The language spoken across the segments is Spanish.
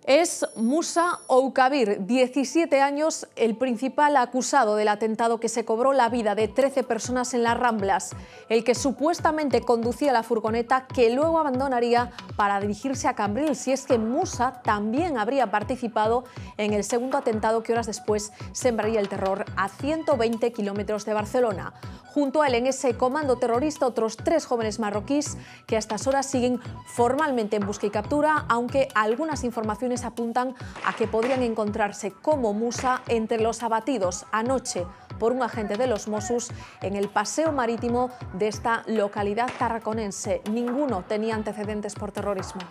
Es Musa Oukabir, 17 años, el principal acusado del atentado que se cobró la vida de 13 personas en las Ramblas, el que supuestamente conducía la furgoneta que luego abandonaría para dirigirse a Cambrils. Y es que Musa también habría participado en el segundo atentado que horas después sembraría el terror a 120 kilómetros de Barcelona. Junto a él en ese comando terrorista otros 3 jóvenes marroquíes que a estas horas siguen formalmente en busca y captura, aunque algunas informaciones apuntan a que podrían encontrarse como Musa entre los abatidos anoche por un agente de los Mossos en el paseo marítimo de esta localidad tarraconense. Ninguno tenía antecedentes por terrorismo.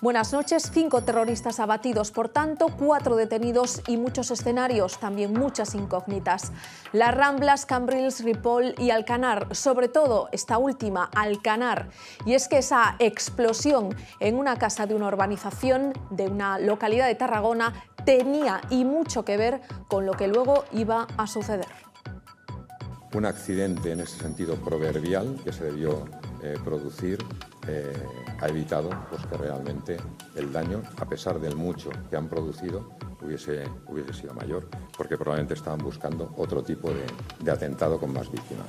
Buenas noches. 5 terroristas abatidos, por tanto, 4 detenidos y muchos escenarios, también muchas incógnitas. Las Ramblas, Cambrils, Ripoll y Alcanar, sobre todo esta última, Alcanar. Y es que esa explosión en una casa de una urbanización de una localidad de Tarragona tenía y mucho que ver con lo que luego iba a suceder. Un accidente en ese sentido proverbial que se debió producir ha evitado pues, que realmente el daño, a pesar del mucho que han producido, hubiese sido mayor, porque probablemente estaban buscando otro tipo de atentado con más víctimas.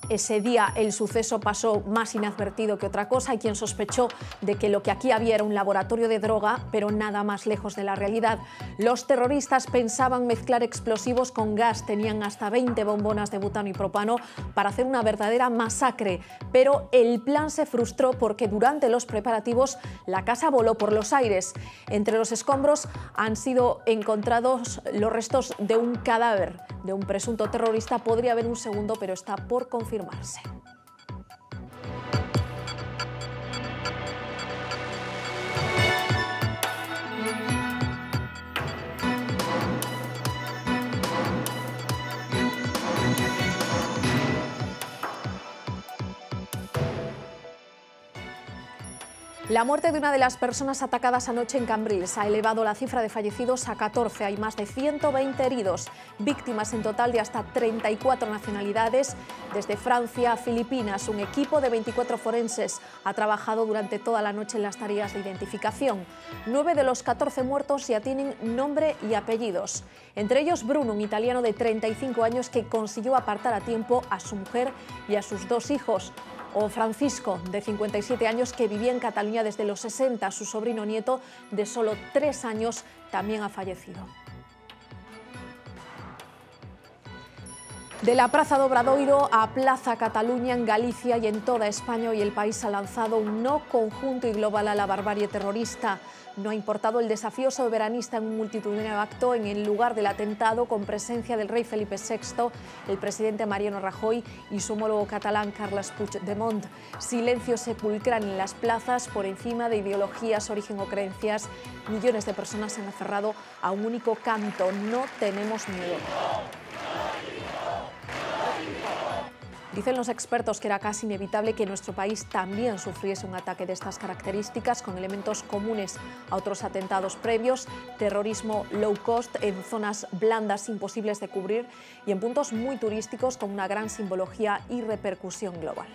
Ese día el suceso pasó más inadvertido que otra cosa. Hay quien sospechó de que lo que aquí había era un laboratorio de droga, pero nada más lejos de la realidad. Los terroristas pensaban mezclar explosivos con gas, tenían hasta 20 bombonas de butano y propano para hacer una verdadera masacre, pero el plan se frustró porque durante los preparativos la casa voló por los aires. Entre los escombros han sido encontrados los restos de un cadáver de un presunto terrorista. Podría haber un segundo, pero está por confirmarse. La muerte de una de las personas atacadas anoche en Cambrils ha elevado la cifra de fallecidos a 14. Hay más de 120 heridos, víctimas en total de hasta 34 nacionalidades, desde Francia a Filipinas. Un equipo de 24 forenses ha trabajado durante toda la noche en las tareas de identificación. 9 de los 14 muertos ya tienen nombre y apellidos. Entre ellos Bruno, un italiano de 35 años que consiguió apartar a tiempo a su mujer y a sus 2 hijos. O Francisco, de 57 años, que vivía en Cataluña desde los 60. Su sobrino nieto, de solo 3 años, también ha fallecido. De la Praza do Obradoiro a Plaza Cataluña, en Galicia y en toda España, hoy el país ha lanzado un no conjunto y global a la barbarie terrorista. No ha importado el desafío soberanista en un multitudinario acto en el lugar del atentado, con presencia del rey Felipe VI, el presidente Mariano Rajoy y su homólogo catalán Carles Puigdemont. Silencio sepulcral en las plazas por encima de ideologías, origen o creencias. Millones de personas se han aferrado a un único canto: no tenemos miedo. Dicen los expertos que era casi inevitable que nuestro país también sufriese un ataque de estas características, con elementos comunes a otros atentados previos: terrorismo low cost en zonas blandas imposibles de cubrir y en puntos muy turísticos con una gran simbología y repercusión global.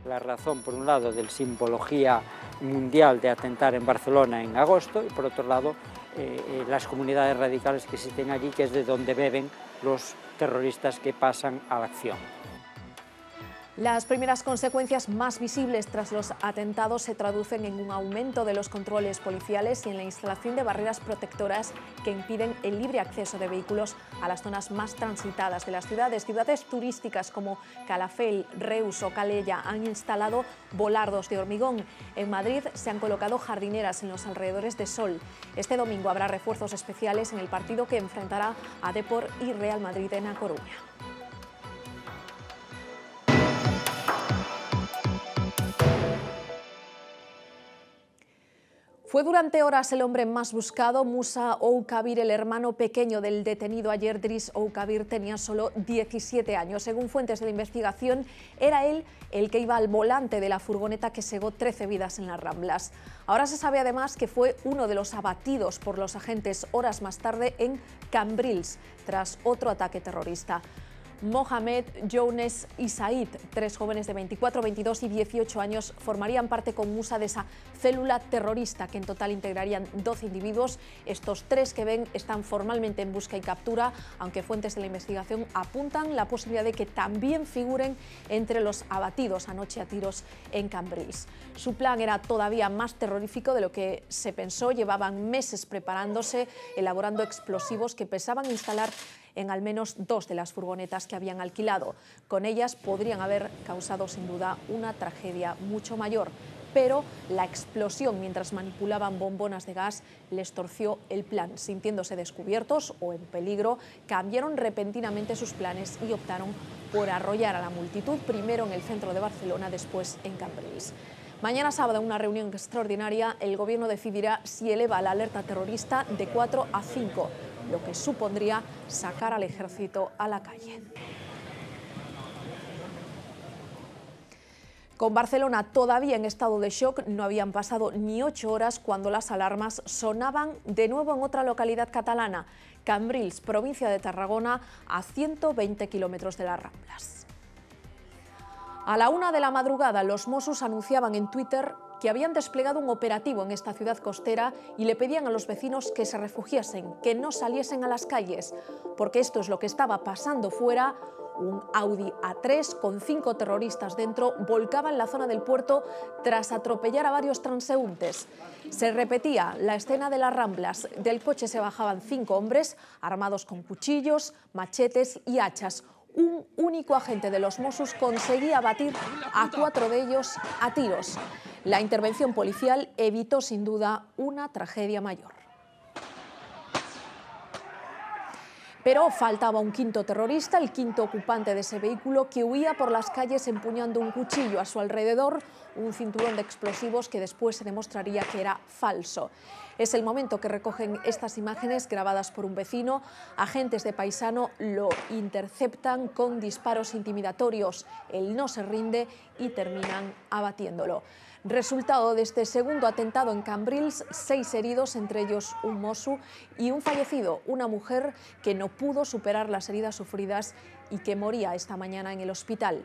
La razón, por un lado, de simbología mundial de atentar en Barcelona en agosto, y por otro lado, las comunidades radicales que existen allí, que es de donde beben los terroristas que pasan a la acción. Las primeras consecuencias más visibles tras los atentados se traducen en un aumento de los controles policiales y en la instalación de barreras protectoras que impiden el libre acceso de vehículos a las zonas más transitadas de las ciudades. Ciudades turísticas como Calafell, Reus o Calella han instalado volardos de hormigón. En Madrid se han colocado jardineras en los alrededores de Sol. Este domingo habrá refuerzos especiales en el partido que enfrentará a Depor y Real Madrid en A Coruña. Fue durante horas el hombre más buscado. Musa Oukabir, el hermano pequeño del detenido ayer Driss Oukabir, tenía solo 17 años. Según fuentes de la investigación, era él el que iba al volante de la furgoneta que cegó 13 vidas en las Ramblas. Ahora se sabe además que fue uno de los abatidos por los agentes horas más tarde en Cambrils, tras otro ataque terrorista. Mohamed, Younes y Said, 3 jóvenes de 24, 22 y 18 años, formarían parte con Musa de esa célula terrorista que en total integrarían 12 individuos. Estos 3 que ven están formalmente en busca y captura, aunque fuentes de la investigación apuntan la posibilidad de que también figuren entre los abatidos anoche a tiros en Cambrils. Su plan era todavía más terrorífico de lo que se pensó. Llevaban meses preparándose, elaborando explosivos que pensaban instalar en al menos 2 de las furgonetas que habían alquilado. Con ellas podrían haber causado sin duda una tragedia mucho mayor, pero la explosión mientras manipulaban bombonas de gas les torció el plan. Sintiéndose descubiertos o en peligro, cambiaron repentinamente sus planes y optaron por arrollar a la multitud, primero en el centro de Barcelona, después en Cambrils. Mañana sábado, en una reunión extraordinaria, el Gobierno decidirá si eleva la alerta terrorista de 4 a 5, lo que supondría sacar al ejército a la calle. Con Barcelona todavía en estado de shock, no habían pasado ni 8 horas cuando las alarmas sonaban de nuevo en otra localidad catalana, Cambrils, provincia de Tarragona, a 120 kilómetros de las Ramblas. A la 1 de la madrugada, los Mossos anunciaban en Twitter que habían desplegado un operativo en esta ciudad costera y le pedían a los vecinos que se refugiasen, que no saliesen a las calles, porque esto es lo que estaba pasando fuera. Un Audi A3 con 5 terroristas dentro volcaba en la zona del puerto tras atropellar a varios transeúntes. Se repetía la escena de las Ramblas. Del coche se bajaban 5 hombres armados con cuchillos, machetes y hachas. Un único agente de los Mossos conseguía abatir a 4 de ellos a tiros. La intervención policial evitó sin duda una tragedia mayor. Pero faltaba un quinto terrorista, el quinto ocupante de ese vehículo, que huía por las calles empuñando un cuchillo. A su alrededor, un cinturón de explosivos que después se demostraría que era falso. Es el momento que recogen estas imágenes grabadas por un vecino. Agentes de Paisano lo interceptan con disparos intimidatorios. Él no se rinde y terminan abatiéndolo. Resultado de este segundo atentado en Cambrils, 6 heridos, entre ellos un Mosu, y un fallecido, una mujer que no pudo superar las heridas sufridas y que moría esta mañana en el hospital.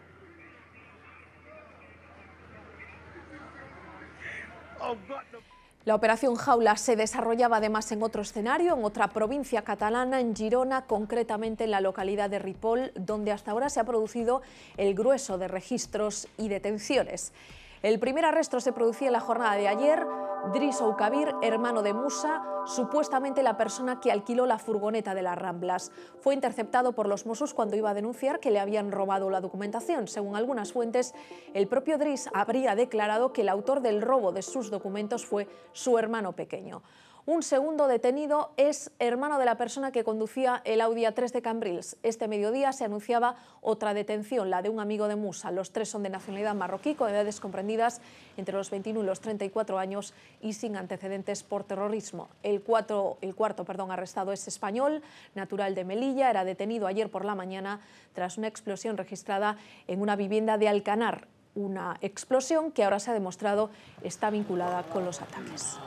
La operación Jaula se desarrollaba además en otro escenario, en otra provincia catalana, en Girona, concretamente en la localidad de Ripoll, donde hasta ahora se ha producido el grueso de registros y detenciones. El primer arresto se producía en la jornada de ayer. Driss Oukabir, hermano de Musa, supuestamente la persona que alquiló la furgoneta de las Ramblas, fue interceptado por los Mossos cuando iba a denunciar que le habían robado la documentación. Según algunas fuentes, el propio Driss habría declarado que el autor del robo de sus documentos fue su hermano pequeño. Un segundo detenido es hermano de la persona que conducía el Audi A3 de Cambrils. Este mediodía se anunciaba otra detención, la de un amigo de Musa. Los 3 son de nacionalidad marroquí, con edades comprendidas entre los 21 y los 34 años y sin antecedentes por terrorismo. El cuarto arrestado es español, natural de Melilla. Era detenido ayer por la mañana tras una explosión registrada en una vivienda de Alcanar. Una explosión que ahora se ha demostrado está vinculada con los ataques.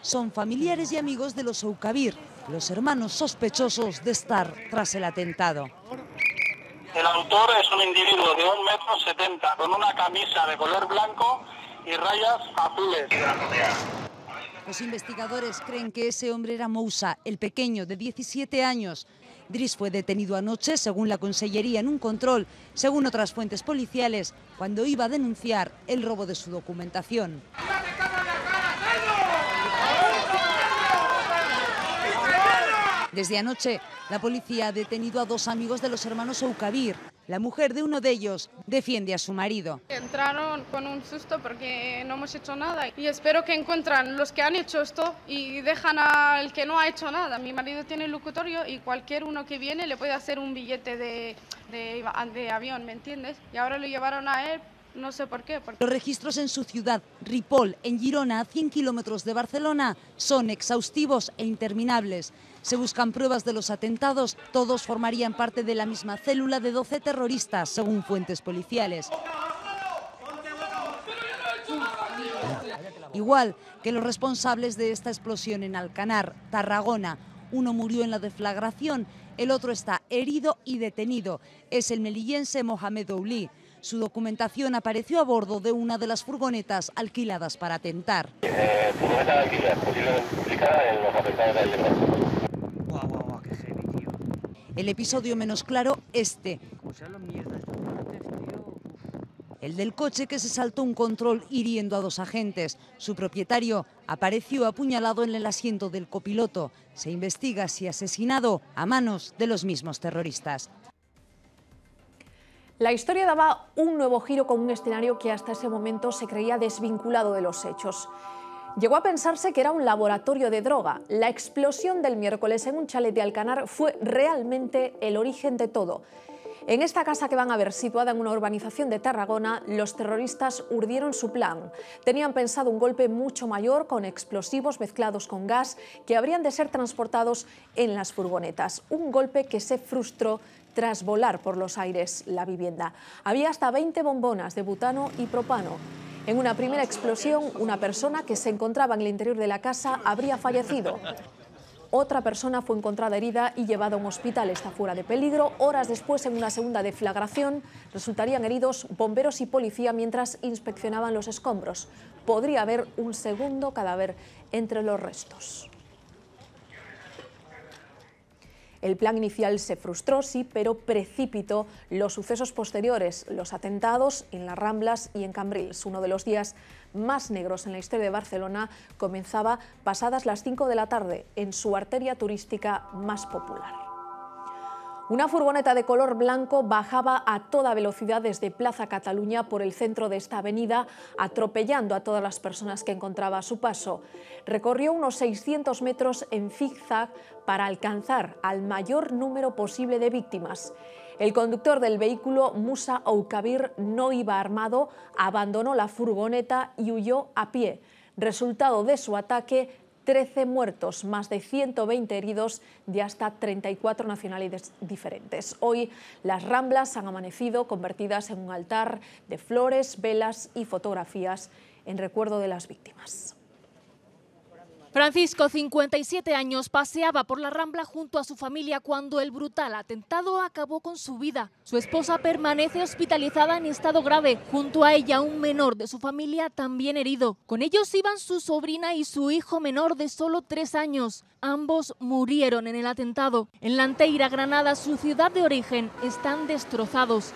Son familiares y amigos de los Oukabir, los hermanos sospechosos de estar tras el atentado. El autor es un individuo de 1,70 m con una camisa de color blanco y rayas azules. Los investigadores creen que ese hombre era Moussa, el pequeño de 17 años. Driss fue detenido anoche, según la Consellería, en un control, según otras fuentes policiales, cuando iba a denunciar el robo de su documentación. Desde anoche, la policía ha detenido a 2 amigos de los hermanos Oukabir. La mujer de uno de ellos defiende a su marido. Entraron con un susto porque no hemos hecho nada y espero que encuentren los que han hecho esto y dejan al que no ha hecho nada. Mi marido tiene el locutorio y cualquier uno que viene le puede hacer un billete de avión, ¿me entiendes? Y ahora lo llevaron a él. No sé por qué. Los registros en su ciudad, Ripoll, en Girona, a 100 kilómetros de Barcelona, son exhaustivos e interminables. Se buscan pruebas de los atentados, todos formarían parte de la misma célula de 12 terroristas, según fuentes policiales. Igual que los responsables de esta explosión en Alcanar, Tarragona, Uno murió en la deflagración, el otro está herido y detenido. Es el melillense Mohamed Ouli. Su documentación apareció a bordo de una de las furgonetas alquiladas para atentar. Furgoneta de alquiler, posiblemente implicada en los atentados de ayer. Guau, qué heavy, tío. El episodio menos claro, este. Como sean los mierdas estos coches, tío. El del coche que se saltó un control hiriendo a 2 agentes. Su propietario apareció apuñalado en el asiento del copiloto. Se investiga si asesinado a manos de los mismos terroristas. La historia daba un nuevo giro con un escenario que hasta ese momento se creía desvinculado de los hechos. Llegó a pensarse que era un laboratorio de droga. La explosión del miércoles en un chalet de Alcanar fue realmente el origen de todo. En esta casa que van a ver, situada en una urbanización de Tarragona, los terroristas urdieron su plan. Tenían pensado un golpe mucho mayor, con explosivos mezclados con gas, que habrían de ser transportados en las furgonetas. Un golpe que se frustró tras volar por los aires la vivienda. Había hasta 20 bombonas de butano y propano. En una primera explosión, una persona que se encontraba en el interior de la casa habría fallecido. Otra persona fue encontrada herida y llevada a un hospital. Está fuera de peligro. Horas después, en una segunda deflagración, resultarían heridos bomberos y policía mientras inspeccionaban los escombros. Podría haber un segundo cadáver entre los restos. El plan inicial se frustró, sí, pero precipitó los sucesos posteriores, los atentados en las Ramblas y en Cambrils. Uno de los días más negros en la historia de Barcelona comenzaba pasadas las 5 de la tarde, en su arteria turística más popular. Una furgoneta de color blanco bajaba a toda velocidad desde Plaza Cataluña por el centro de esta avenida, atropellando a todas las personas que encontraba a su paso. Recorrió unos 600 metros en zigzag para alcanzar al mayor número posible de víctimas. El conductor del vehículo, Musa Oukabir, no iba armado, abandonó la furgoneta y huyó a pie. Resultado de su ataque, 13 muertos, más de 120 heridos de hasta 34 nacionalidades diferentes. Hoy las Ramblas han amanecido convertidas en un altar de flores, velas y fotografías en recuerdo de las víctimas. Francisco, 57 años, paseaba por la Rambla junto a su familia cuando el brutal atentado acabó con su vida. Su esposa permanece hospitalizada en estado grave. Junto a ella, un menor de su familia también herido. Con ellos iban su sobrina y su hijo menor de solo 3 años. Ambos murieron en el atentado. En Lanteira, Granada, su ciudad de origen, están destrozados.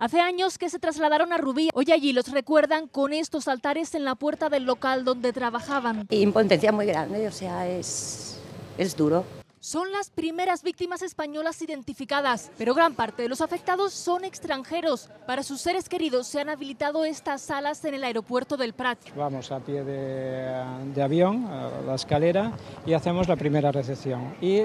Hace años que se trasladaron a Rubí. Hoy allí los recuerdan con estos altares en la puerta del local donde trabajaban. Impotencia muy grande, o sea, es duro. Son las primeras víctimas españolas identificadas, pero gran parte de los afectados son extranjeros. Para sus seres queridos se han habilitado estas salas en el aeropuerto del Prat. Vamos a pie de avión a la escalera y hacemos la primera recepción y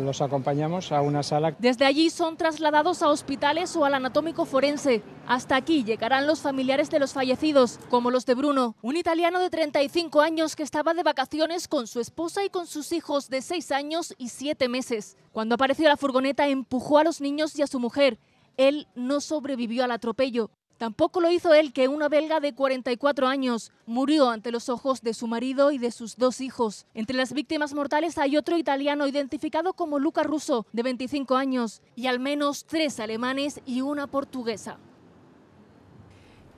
los acompañamos a una sala. Desde allí son trasladados a hospitales o al anatómico forense. Hasta aquí llegarán los familiares de los fallecidos, como los de Bruno, un italiano de 35 años que estaba de vacaciones con su esposa y con sus hijos de 6 años y 7 meses. Cuando apareció la furgoneta empujó a los niños y a su mujer. Él no sobrevivió al atropello. Tampoco lo hizo él, que una belga de 44 años murió ante los ojos de su marido y de sus 2 hijos. Entre las víctimas mortales hay otro italiano identificado como Luca Russo, de 25 años, y al menos 3 alemanes y una portuguesa.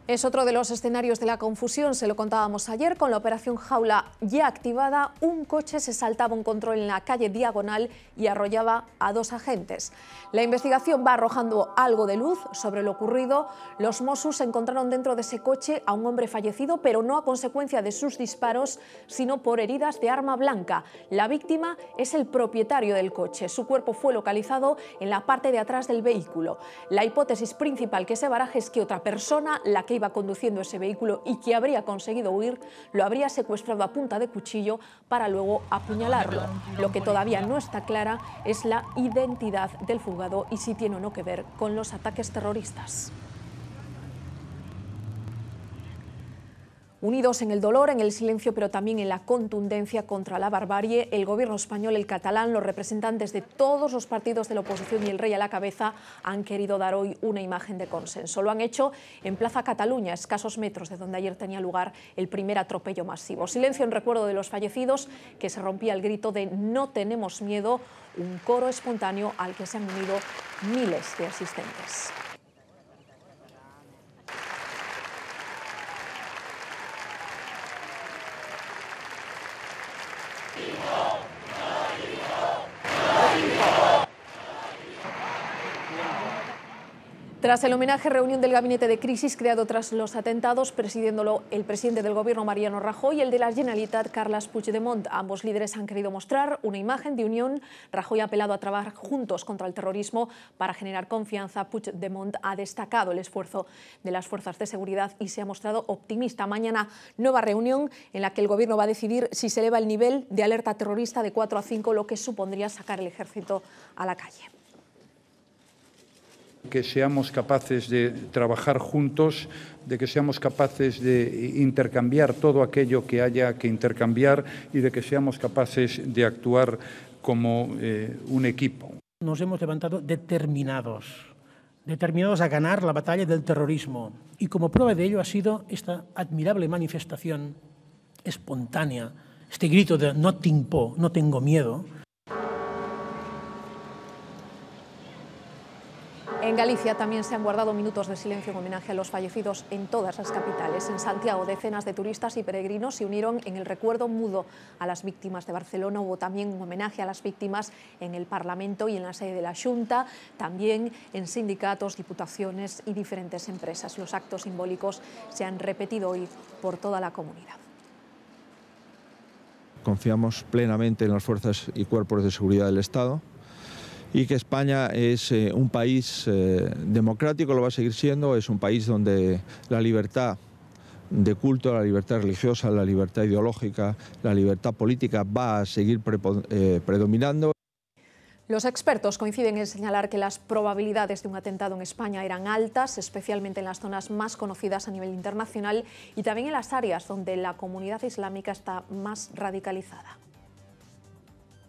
Es otro de los escenarios de la confusión, se lo contábamos ayer, con la operación Jaula ya activada. Un coche se saltaba un control en la calle Diagonal y arrollaba a 2 agentes. La investigación va arrojando algo de luz sobre lo ocurrido. Los Mossos encontraron dentro de ese coche a un hombre fallecido, pero no a consecuencia de sus disparos, sino por heridas de arma blanca. La víctima es el propietario del coche. Su cuerpo fue localizado en la parte de atrás del vehículo. La hipótesis principal que se baraja es que otra persona, la que iba conduciendo ese vehículo y que habría conseguido huir, lo habría secuestrado a punta de cuchillo para luego apuñalarlo. Lo que todavía no está clara es la identidad del fugado y si tiene o no que ver con los ataques terroristas. Unidos en el dolor, en el silencio, pero también en la contundencia contra la barbarie, el gobierno español, el catalán, los representantes de todos los partidos de la oposición y el rey a la cabeza han querido dar hoy una imagen de consenso. Lo han hecho en Plaza Cataluña, a escasos metros de donde ayer tenía lugar el primer atropello masivo. Silencio en recuerdo de los fallecidos, que se rompía el grito de "no tenemos miedo", un coro espontáneo al que se han unido miles de asistentes. Tras el homenaje, reunión del gabinete de crisis creado tras los atentados, presidiéndolo el presidente del gobierno Mariano Rajoy y el de la Generalitat Carles Puigdemont. Ambos líderes han querido mostrar una imagen de unión. Rajoy ha apelado a trabajar juntos contra el terrorismo para generar confianza. Puigdemont ha destacado el esfuerzo de las fuerzas de seguridad y se ha mostrado optimista. Mañana, nueva reunión en la que el gobierno va a decidir si se eleva el nivel de alerta terrorista de 4 a 5, lo que supondría sacar el ejército a la calle. Que seamos capaces de trabajar juntos, de que seamos capaces de intercambiar todo aquello que haya que intercambiar y de que seamos capaces de actuar como un equipo. Nos hemos levantado determinados a ganar la batalla del terrorismo. Y como prueba de ello ha sido esta admirable manifestación espontánea, este grito de "no tinc por", no tengo miedo. En Galicia también se han guardado minutos de silencio en homenaje a los fallecidos en todas las capitales. En Santiago, decenas de turistas y peregrinos se unieron en el recuerdo mudo a las víctimas de Barcelona. Hubo también un homenaje a las víctimas en el Parlamento y en la sede de la Xunta, también en sindicatos, diputaciones y diferentes empresas. Los actos simbólicos se han repetido hoy por toda la comunidad. Confiamos plenamente en las fuerzas y cuerpos de seguridad del Estado, y que España es un país democrático, lo va a seguir siendo, es un país donde la libertad de culto, la libertad religiosa, la libertad ideológica, la libertad política va a seguir predominando. Los expertos coinciden en señalar que las probabilidades de un atentado en España eran altas, especialmente en las zonas más conocidas a nivel internacional y también en las áreas donde la comunidad islámica está más radicalizada.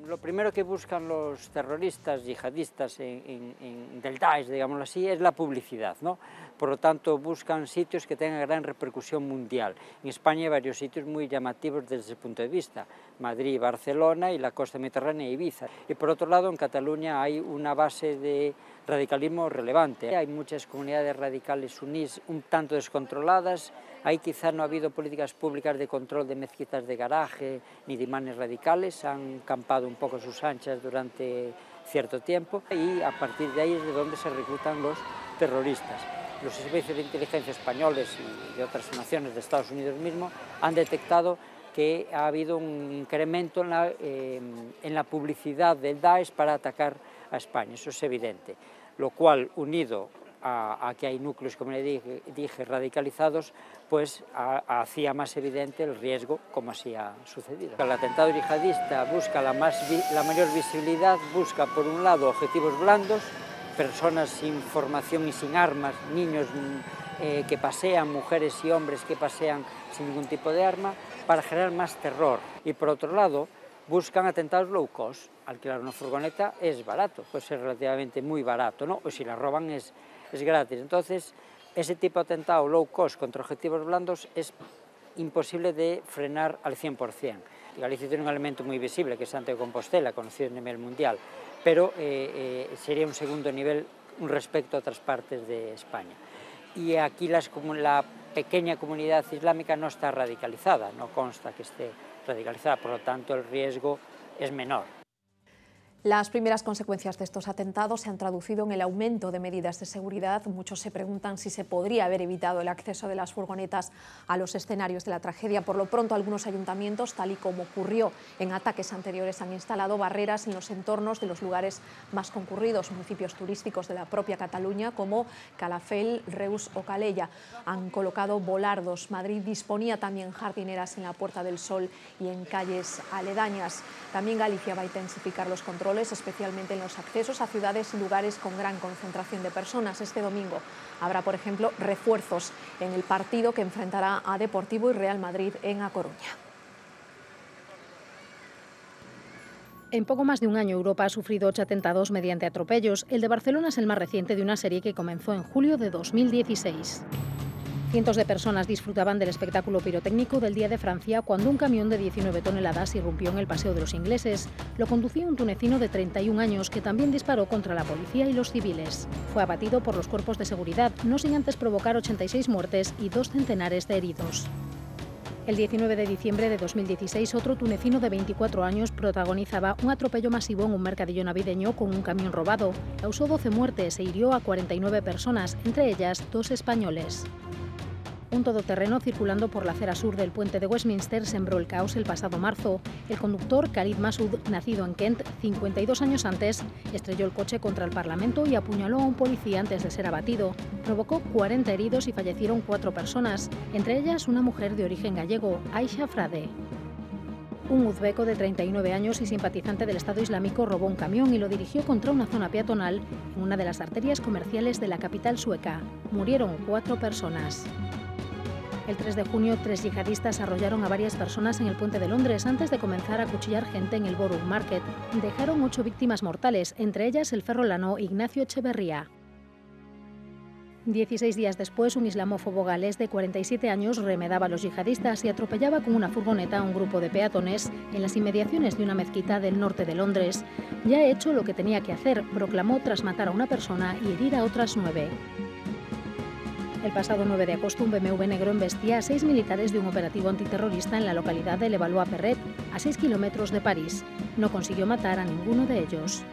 Lo primero que buscan los terroristas yihadistas del Daesh, digámoslo así, es la publicidad, ¿no? Por lo tanto, buscan sitios que tengan gran repercusión mundial. En España hay varios sitios muy llamativos desde ese punto de vista: Madrid, Barcelona y la costa mediterránea e Ibiza. Y por otro lado, en Cataluña hay una base de radicalismo relevante. Hay muchas comunidades radicales sunís un tanto descontroladas. Ahí quizá no ha habido políticas públicas de control de mezquitas de garaje ni de imanes radicales, han campado un poco sus anchas durante cierto tiempo y a partir de ahí es de donde se reclutan los terroristas. Los servicios de inteligencia españoles y de otras naciones de Estados Unidos mismo han detectado que ha habido un incremento en la publicidad del Daesh para atacar a España, eso es evidente, lo cual unido a que hay núcleos, como le dije, radicalizados, pues hacía más evidente el riesgo, como así ha sucedido. El atentado yihadista busca la mayor visibilidad, busca por un lado objetivos blandos, personas sin formación y sin armas, niños que pasean, mujeres y hombres que pasean sin ningún tipo de arma, para generar más terror. Y por otro lado, buscan atentados low cost. Alquilar una furgoneta es barato, puede ser relativamente muy barato, ¿no? O si la roban es gratis. Entonces, ese tipo de atentado low cost contra objetivos blandos es imposible de frenar al 100%. Galicia tiene un elemento muy visible, que es Santiago de Compostela, conocido a nivel mundial, pero sería un segundo nivel respecto a otras partes de España. Y aquí la pequeña comunidad islámica no está radicalizada, no consta que esté radicalizada, por lo tanto el riesgo es menor. Las primeras consecuencias de estos atentados se han traducido en el aumento de medidas de seguridad. Muchos se preguntan si se podría haber evitado el acceso de las furgonetas a los escenarios de la tragedia. Por lo pronto, algunos ayuntamientos, tal y como ocurrió en ataques anteriores, han instalado barreras en los entornos de los lugares más concurridos, municipios turísticos de la propia Cataluña, como Calafell, Reus o Calella. Han colocado volardos. Madrid disponía también jardineras en la Puerta del Sol y en calles aledañas. También Galicia va a intensificar los controles controles, especialmente en los accesos a ciudades y lugares con gran concentración de personas. Este domingo habrá, por ejemplo, refuerzos en el partido que enfrentará a Deportivo y Real Madrid en A Coruña. En poco más de un año, Europa ha sufrido 8 atentados mediante atropellos. El de Barcelona es el más reciente de una serie que comenzó en julio de 2016. Cientos de personas disfrutaban del espectáculo pirotécnico del Día de Francia cuando un camión de 19 toneladas irrumpió en el Paseo de los Ingleses. Lo conducía un tunecino de 31 años que también disparó contra la policía y los civiles. Fue abatido por los cuerpos de seguridad, no sin antes provocar 86 muertes y 2 centenares de heridos. El 19 de diciembre de 2016, otro tunecino de 24 años protagonizaba un atropello masivo en un mercadillo navideño con un camión robado. Causó 12 muertes e hirió a 49 personas, entre ellas 2 españoles. Un todoterreno circulando por la acera sur del puente de Westminster sembró el caos el pasado marzo. El conductor, Khalid Massoud, nacido en Kent 52 años antes, estrelló el coche contra el Parlamento y apuñaló a un policía antes de ser abatido. Provocó 40 heridos y fallecieron 4 personas, entre ellas una mujer de origen gallego, Aisha Frade. Un uzbeco de 39 años y simpatizante del Estado Islámico robó un camión y lo dirigió contra una zona peatonal en una de las arterias comerciales de la capital sueca. Murieron 4 personas. El 3 de junio, 3 yihadistas arrollaron a varias personas en el puente de Londres antes de comenzar a acuchillar gente en el Borough Market. Dejaron 8 víctimas mortales, entre ellas el ferrolano Ignacio Echeverría. 16 días después, un islamófobo galés de 47 años remedaba a los yihadistas y atropellaba con una furgoneta a un grupo de peatones en las inmediaciones de una mezquita del norte de Londres. Ya he hecho lo que tenía que hacer, proclamó tras matar a una persona y herir a otras 9. El pasado 9 de agosto, un BMW negro embestía a 6 militares de un operativo antiterrorista en la localidad de Levallois-Perret, a 6 kilómetros de París. No consiguió matar a ninguno de ellos.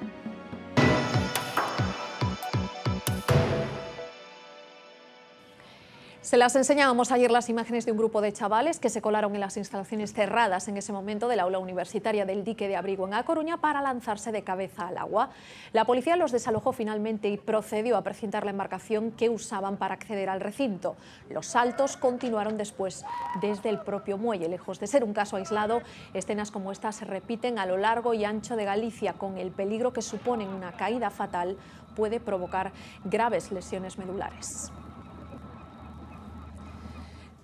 Se las enseñábamos ayer las imágenes de un grupo de chavales que se colaron en las instalaciones cerradas en ese momento del aula universitaria del dique de Abrigo en A Coruña para lanzarse de cabeza al agua. La policía los desalojó finalmente y procedió a precintar la embarcación que usaban para acceder al recinto. Los saltos continuaron después desde el propio muelle. Lejos de ser un caso aislado, escenas como esta se repiten a lo largo y ancho de Galicia, con el peligro que supone una caída fatal puede provocar graves lesiones medulares.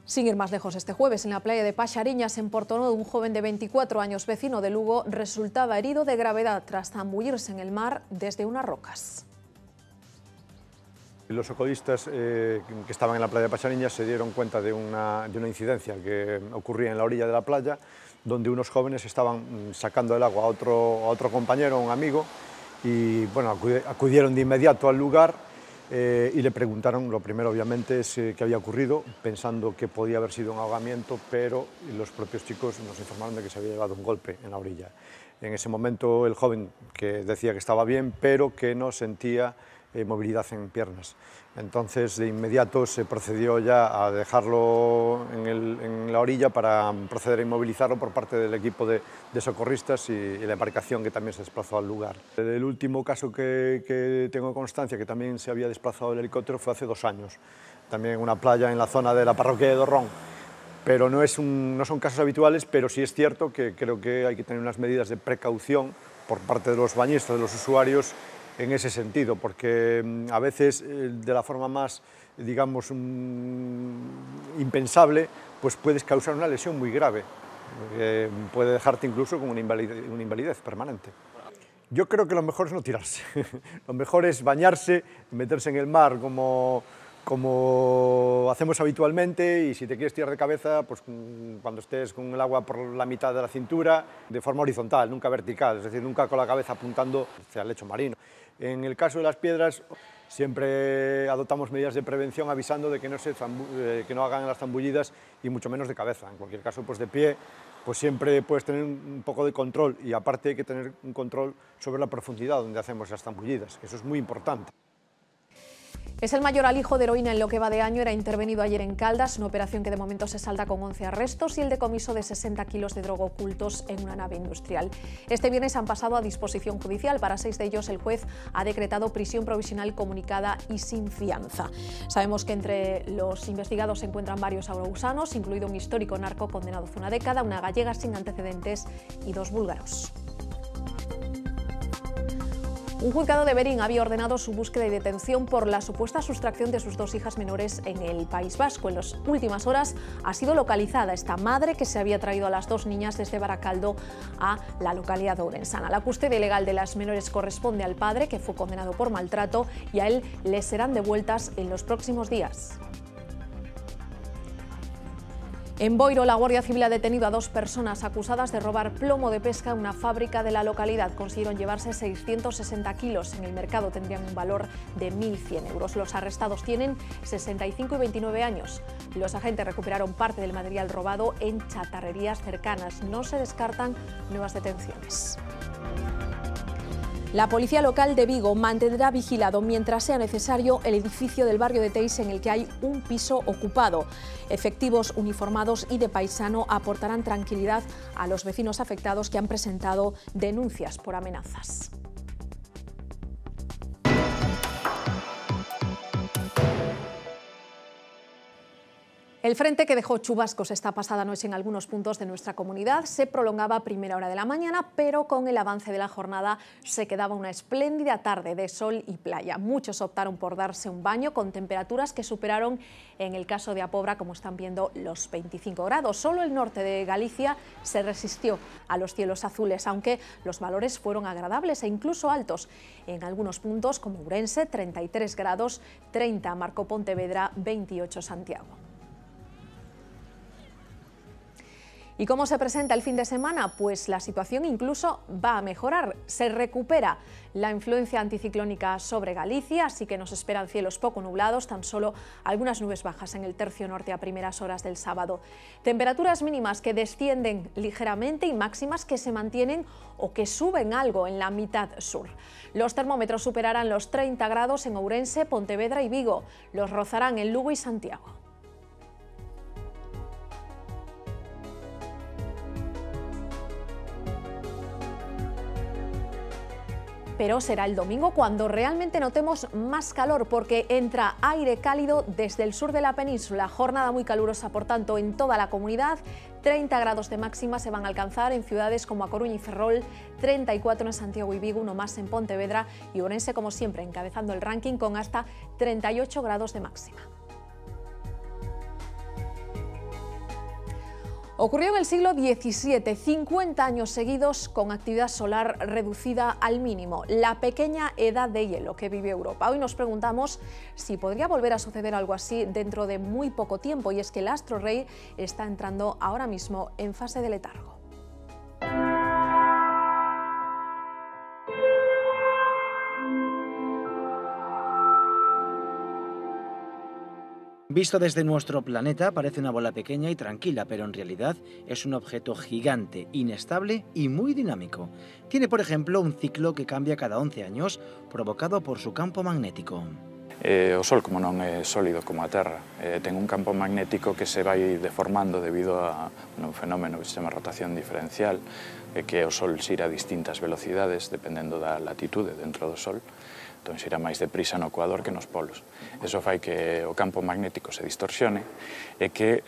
Sin ir más lejos, este jueves en la playa de Paxariñas, en Portonodo, un joven de 24 años, vecino de Lugo, resultaba herido de gravedad tras zambullirse en el mar desde unas rocas. Los socorristas que estaban en la playa de Paxariñas se dieron cuenta de una incidencia que ocurría en la orilla de la playa, donde unos jóvenes estaban sacando del agua a otro compañero, a un amigo, y bueno, acudieron de inmediato al lugar. Y le preguntaron, lo primero obviamente es qué había ocurrido, pensando que podía haber sido un ahogamiento, pero los propios chicos nos informaron de que se había llevado un golpe en la orilla. En ese momento el joven que decía que estaba bien, pero que no sentía movilidad en piernas. Entonces de inmediato se procedió ya a dejarlo en la orilla para proceder a inmovilizarlo por parte del equipo de socorristas y la embarcación que también se desplazó al lugar. El último caso que tengo constancia que también se había desplazado el helicóptero fue hace 2 años, también en una playa en la zona de la parroquia de Dorrón. Pero no son casos habituales, pero sí es cierto que creo que hay que tener unas medidas de precaución por parte de los bañistas, de los usuarios, en ese sentido, porque a veces de la forma más, digamos, impensable, pues puedes causar una lesión muy grave, puede dejarte incluso con una invalidez permanente. Yo creo que lo mejor es no tirarse, lo mejor es bañarse, meterse en el mar como hacemos habitualmente, y si te quieres tirar de cabeza, pues cuando estés con el agua por la mitad de la cintura, de forma horizontal, nunca vertical, es decir, nunca con la cabeza apuntando hacia el lecho marino. En el caso de las piedras, siempre adoptamos medidas de prevención avisando de que no hagan las zambullidas y mucho menos de cabeza. En cualquier caso, pues de pie, pues siempre puedes tener un poco de control, y aparte hay que tener un control sobre la profundidad donde hacemos las zambullidas, que eso es muy importante. Es el mayor alijo de heroína en lo que va de año. Era intervenido ayer en Caldas, una operación que de momento se salda con 11 arrestos y el decomiso de 60 kilos de droga ocultos en una nave industrial. Este viernes han pasado a disposición judicial. Para 6 de ellos el juez ha decretado prisión provisional comunicada y sin fianza. Sabemos que entre los investigados se encuentran varios arousanos, incluido un histórico narco condenado hace una década, una gallega sin antecedentes y 2 búlgaros. Un juzgado de Berín había ordenado su búsqueda y detención por la supuesta sustracción de sus 2 hijas menores en el País Vasco. En las últimas horas ha sido localizada esta madre que se había traído a las 2 niñas desde Baracaldo a la localidad de Ourensana. La custodia legal de las menores corresponde al padre, que fue condenado por maltrato, y a él le serán devueltas en los próximos días. En Boiro, la Guardia Civil ha detenido a 2 personas acusadas de robar plomo de pesca en una fábrica de la localidad. Consiguieron llevarse 660 kilos. En el mercado tendrían un valor de 1.100 euros. Los arrestados tienen 65 y 29 años. Los agentes recuperaron parte del material robado en chatarrerías cercanas. No se descartan nuevas detenciones. La policía local de Vigo mantendrá vigilado mientras sea necesario el edificio del barrio de Teis en el que hay un piso ocupado. Efectivos uniformados y de paisano aportarán tranquilidad a los vecinos afectados que han presentado denuncias por amenazas. El frente que dejó chubascos esta pasada noche en algunos puntos de nuestra comunidad se prolongaba a primera hora de la mañana, pero con el avance de la jornada se quedaba una espléndida tarde de sol y playa. Muchos optaron por darse un baño con temperaturas que superaron, en el caso de Apobra, como están viendo, los 25 grados. Solo el norte de Galicia se resistió a los cielos azules, aunque los valores fueron agradables e incluso altos. En algunos puntos, como Ourense, 33 grados, 30 marcó Pontevedra, 28 Santiago. ¿Y cómo se presenta el fin de semana? Pues la situación incluso va a mejorar. Se recupera la influencia anticiclónica sobre Galicia, así que nos esperan cielos poco nublados, tan solo algunas nubes bajas en el tercio norte a primeras horas del sábado. Temperaturas mínimas que descienden ligeramente y máximas que se mantienen o que suben algo en la mitad sur. Los termómetros superarán los 30 grados en Ourense, Pontevedra y Vigo. Los rozarán en Lugo y Santiago. Pero será el domingo cuando realmente notemos más calor, porque entra aire cálido desde el sur de la península. Jornada muy calurosa, por tanto, en toda la comunidad. 30 grados de máxima se van a alcanzar en ciudades como A Coruña y Ferrol, 34 en Santiago y Vigo, uno más en Pontevedra y Ourense, como siempre, encabezando el ranking con hasta 38 grados de máxima. Ocurrió en el siglo XVII, 50 años seguidos con actividad solar reducida al mínimo, la pequeña edad de hielo que vive Europa. Hoy nos preguntamos si podría volver a suceder algo así dentro de muy poco tiempo, y es que el astro rey está entrando ahora mismo en fase de letargo. Visto desde nuestro planeta parece una bola pequeña y tranquila, pero en realidad es un objeto gigante, inestable y muy dinámico. Tiene, por ejemplo, un ciclo que cambia cada 11 años, provocado por su campo magnético. O Sol, como non é sólido como a Terra, ten un campo magnético que se vai deformando debido a un fenómeno que se chama rotación diferencial, que o Sol xira a distintas velocidades dependendo da latitude dentro do Sol. Entón xira máis deprisa no ecuador que nos polos. Eso fai que o campo magnético se distorsione e que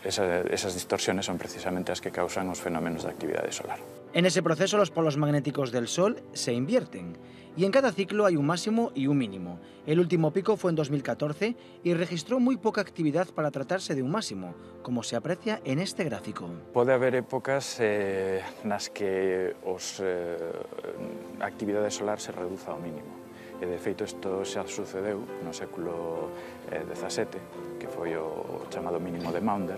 esas distorsiones son precisamente as que causan os fenómenos de actividade solar. En ese proceso los polos magnéticos del Sol se invierten y en cada ciclo hay un máximo y un mínimo. El último pico fue en 2014 y registró muy poca actividad para tratarse de un máximo, como se aprecia en este gráfico. Pode haber épocas nas que a actividade solar se reduza ao mínimo. E, de feito, isto xa sucedeu no século XVII, que foi o chamado mínimo de Maunder,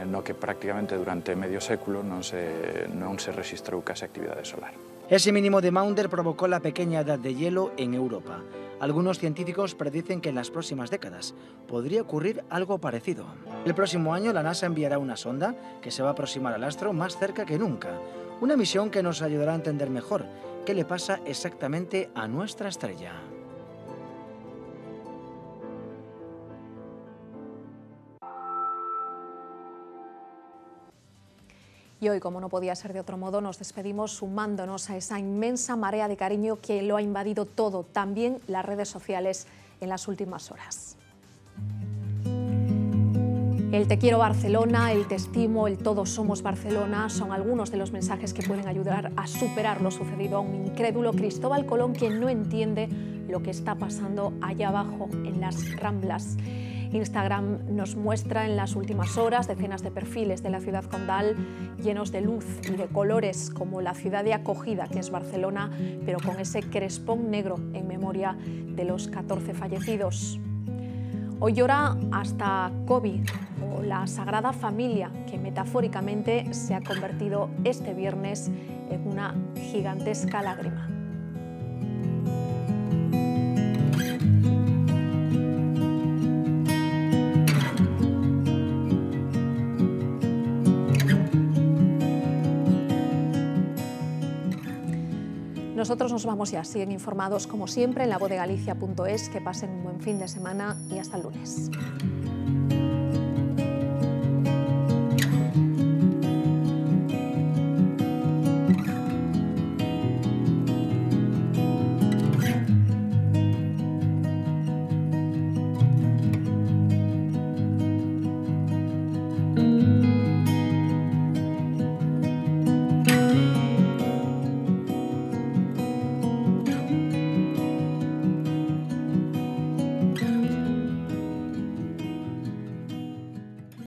no que prácticamente durante medio século non se registrou case actividade solar. Ese mínimo de Maunder provocó la pequeña edad de hielo en Europa. Algunos científicos predicen que en las próximas décadas podría ocurrir algo parecido. El próximo año la NASA enviará una sonda que se va a aproximar al astro más cerca que nunca. Una misión que nos ayudará a entender mejor qué le pasa exactamente a nuestra estrella. Y hoy, como no podía ser de otro modo, nos despedimos sumándonos a esa inmensa marea de cariño que lo ha invadido todo, también las redes sociales, en las últimas horas. El Te quiero Barcelona, el Te estimo, el Todos somos Barcelona son algunos de los mensajes que pueden ayudar a superar lo sucedido a un incrédulo Cristóbal Colón que no entiende lo que está pasando allá abajo en las Ramblas. Instagram nos muestra en las últimas horas decenas de perfiles de la ciudad condal llenos de luz y de colores, como la ciudad de acogida que es Barcelona, pero con ese crespón negro en memoria de los 14 fallecidos. Hoy llora hasta COVID, o la Sagrada Familia, que metafóricamente se ha convertido este viernes en una gigantesca lágrima. Nosotros nos vamos ya, siguen informados como siempre en lavozegalicia.es, que pasen un buen fin de semana y hasta el lunes.